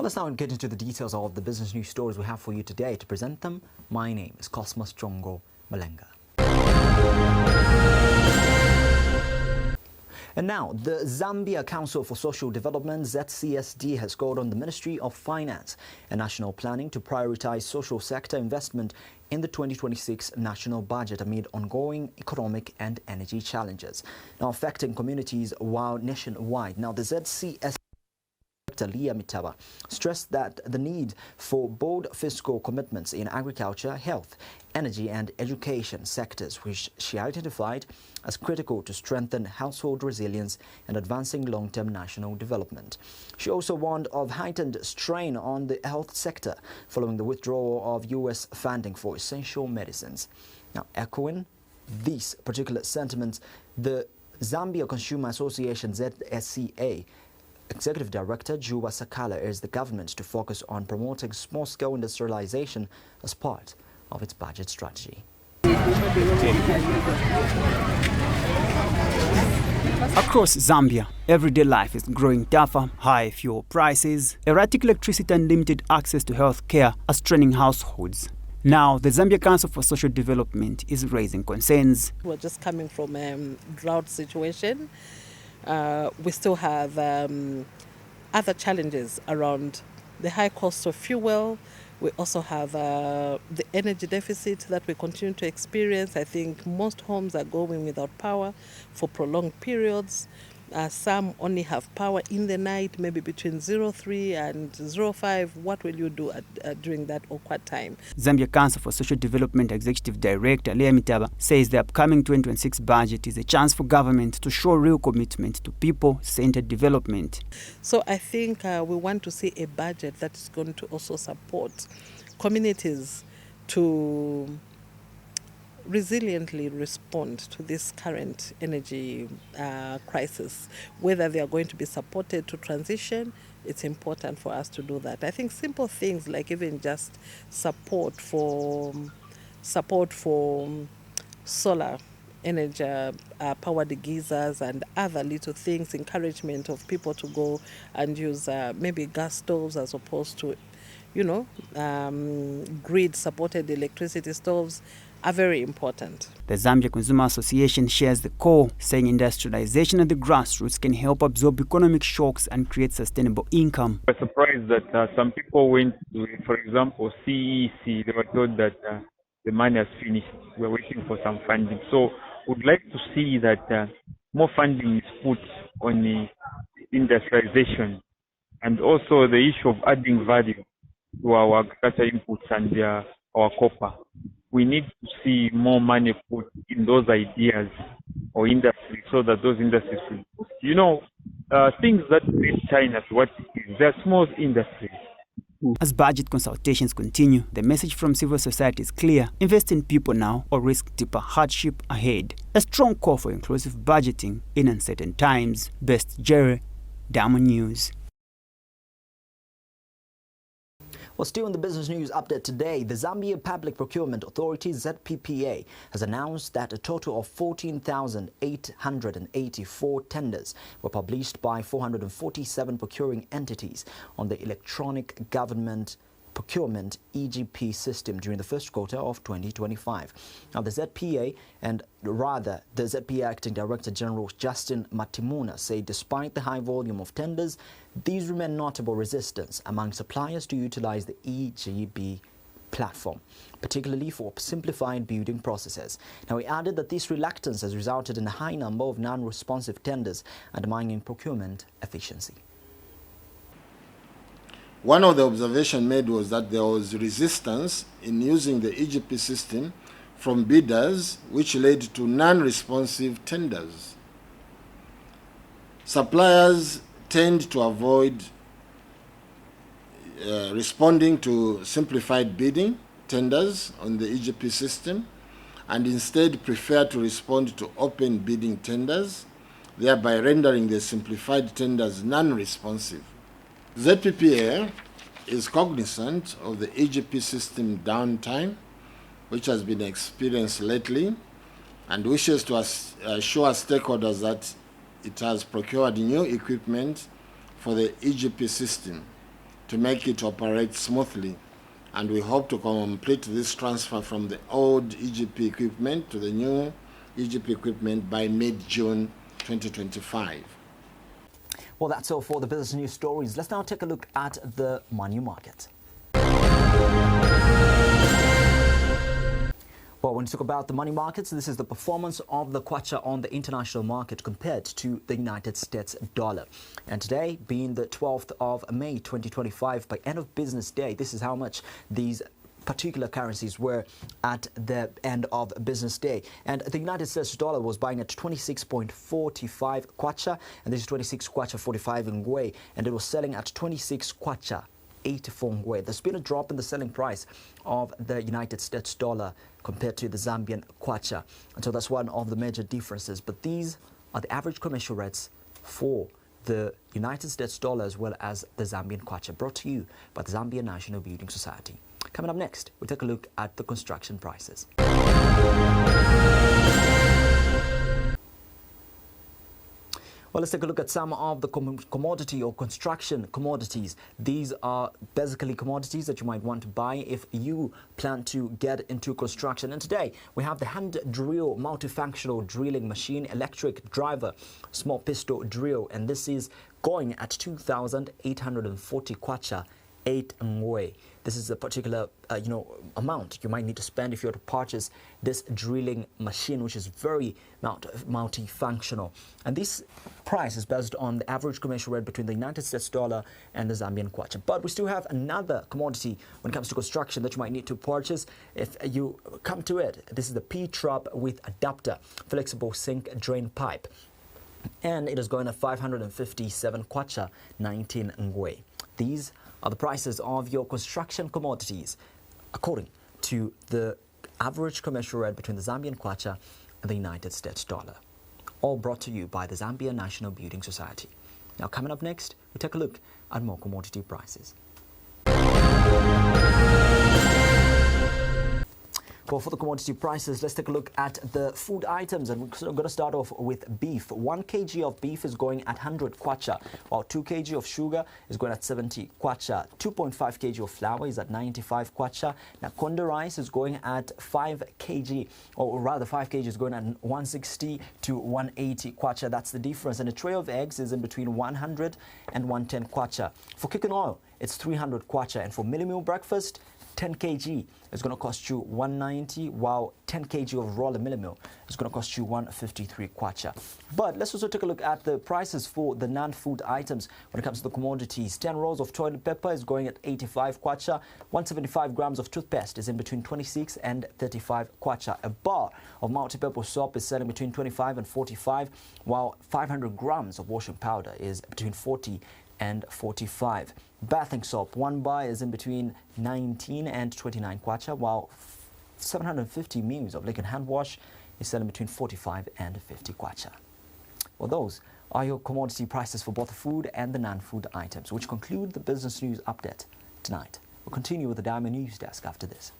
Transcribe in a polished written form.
Let's now get into the details of the business news stories we have for you today. To present them, my name is Cosmos Chongo Malenga. And now, the Zambia Council for Social Development, ZCSD, has called on the Ministry of Finance and National Planning to prioritize social sector investment in the 2026 national budget amid ongoing economic and energy challenges now affecting communities nationwide. Now, the ZCSD Director Leah Mitaba stressed that the need for bold fiscal commitments in agriculture, health, energy and education sectors, which she identified as critical to strengthen household resilience and advancing long-term national development. She also warned of heightened strain on the health sector following the withdrawal of U.S. funding for essential medicines. Now, echoing these particular sentiments, the Zambia Consumer Association ZSCA Executive Director Juba Sakala urged the government to focus on promoting small-scale industrialization as part of its budget strategy. Across Zambia, everyday life is growing tougher. High fuel prices, erratic electricity and limited access to health care are straining households. Now, the Zambia Council for Social Development is raising concerns. We're just coming from a drought situation. We still have other challenges around the high cost of fuel. We also have the energy deficit that we continue to experience. I think most homes are going without power for prolonged periods. Some only have power in the night, maybe between 03 and 05. What will you do during that awkward time? Zambia Council for Social Development Executive Director Leah Mitaba says the upcoming 2026 budget is a chance for government to show real commitment to people-centered development. So I think we want to see a budget that is going to also support communities to resiliently respond to this current energy crisis. Whether they are going to be supported to transition, it's important for us to do that. I think simple things like even just support for solar energy, powered geysers and other little things, encouragement of people to go and use maybe gas stoves as opposed to, grid-supported electricity stoves are very important. The Zambia Consumer Association shares the call, saying industrialization at the grassroots can help absorb economic shocks and create sustainable income. I was surprised that some people went to, for example, CEC. They were told that the money has finished. We're waiting for some funding. So we'd like to see that more funding is put on the industrialization and also the issue of adding value to our agriculture inputs and our copper. We need to see more money put in those ideas or industries so that those industries will, things that make China to what it is. They're small industries. As budget consultations continue, the message from civil society is clear. Invest in people now or risk deeper hardship ahead. A strong call for inclusive budgeting in uncertain times. Best Jerry, Diamond News. Well, still in the business news update today, the Zambia Public Procurement Authority, ZPPA, has announced that a total of 14,884 tenders were published by 447 procuring entities on the Electronic Government Procurement EGP system during the first quarter of 2025. Now, the ZPA Acting Director General Justin Matimuna said despite the high volume of tenders, these remain notable resistance among suppliers to utilize the EGB platform, particularly for simplified building processes. Now, he added that this reluctance has resulted in a high number of non-responsive tenders, undermining procurement efficiency. One of the observations made was that there was resistance in using the EGP system from bidders, which led to non-responsive tenders. Suppliers tend to avoid responding to simplified bidding tenders on the EGP system and instead prefer to respond to open bidding tenders, thereby rendering the simplified tenders non-responsive. ZPPA is cognizant of the EGP system downtime, which has been experienced lately, and wishes to assure stakeholders that it has procured new equipment for the EGP system to make it operate smoothly. And we hope to complete this transfer from the old EGP equipment to the new EGP equipment by mid-June 2025. Well, that's all for the business news stories. Let's now take a look at the money market. Well, when you talk about the money markets, this is the performance of the kwacha on the international market compared to the United States dollar. And today, being the 12th of May 2025, by end of business day, this is how much these particular currencies were at the end of business day. And the United States dollar was buying at 26.45 kwacha, and this is 26 kwacha 45 ngwe, and it was selling at 26 kwacha 84 ngwe. There's been a drop in the selling price of the United States dollar compared to the Zambian kwacha, and so that's one of the major differences. But these are the average commercial rates for the United States dollar as well as the Zambian kwacha, brought to you by the Zambia National Building Society. Coming up next, we take a look at the construction prices. Well, let's take a look at some of the commodity or construction commodities. These are basically commodities that you might want to buy if you plan to get into construction. And today, we have the hand drill multifunctional drilling machine, electric driver, small pistol drill, and this is going at 2,840 kwacha 8 ngwe. This is a particular amount you might need to spend if you were to purchase this drilling machine, which is very multifunctional. And this price is based on the average commercial rate between the United States dollar and the Zambian kwacha. But we still have another commodity when it comes to construction that you might need to purchase if you come to it. This is the P-Trap with adapter, flexible sink drain pipe. And it is going at 557 kwacha 19 ngwe. These are the prices of your construction commodities according to the average commercial rate between the Zambian kwacha and the United States dollar. All brought to you by the Zambia National Building Society. Now, coming up next, we take a look at more commodity prices. Well, for the commodity prices, let's take a look at the food items, and we're going to start off with beef. 1 kg of beef is going at 100 kwacha, while 2 kg of sugar is going at 70 kwacha. 2.5 kg of flour is at 95 kwacha. Now, Konde rice is going at 5 kg, or rather 5 kg is going at 160 to 180 kwacha. That's the difference. And a tray of eggs is in between 100 and 110 kwacha. For cooking oil, it's 300 kwacha, and for millie meal breakfast, 10 kg is going to cost you 190, while 10 kg of raw millie meal is going to cost you 153 kwacha. But let's also take a look at the prices for the non-food items when it comes to the commodities. 10 rolls of toilet paper is going at 85 kwacha. 175 grams of toothpaste is in between 26 and 35 kwacha. A bar of multi-purpose soap is selling between 25 and 45, while 500 grams of washing powder is between 40 and 45. Bathing soap, 1 bar is in between 19 and 29 kwacha, while 750 ml of liquid hand wash is selling between 45 and 50 kwacha. Well, those are your commodity prices for both the food and the non-food items, which conclude the business news update tonight. We'll continue with the Diamond News Desk after this.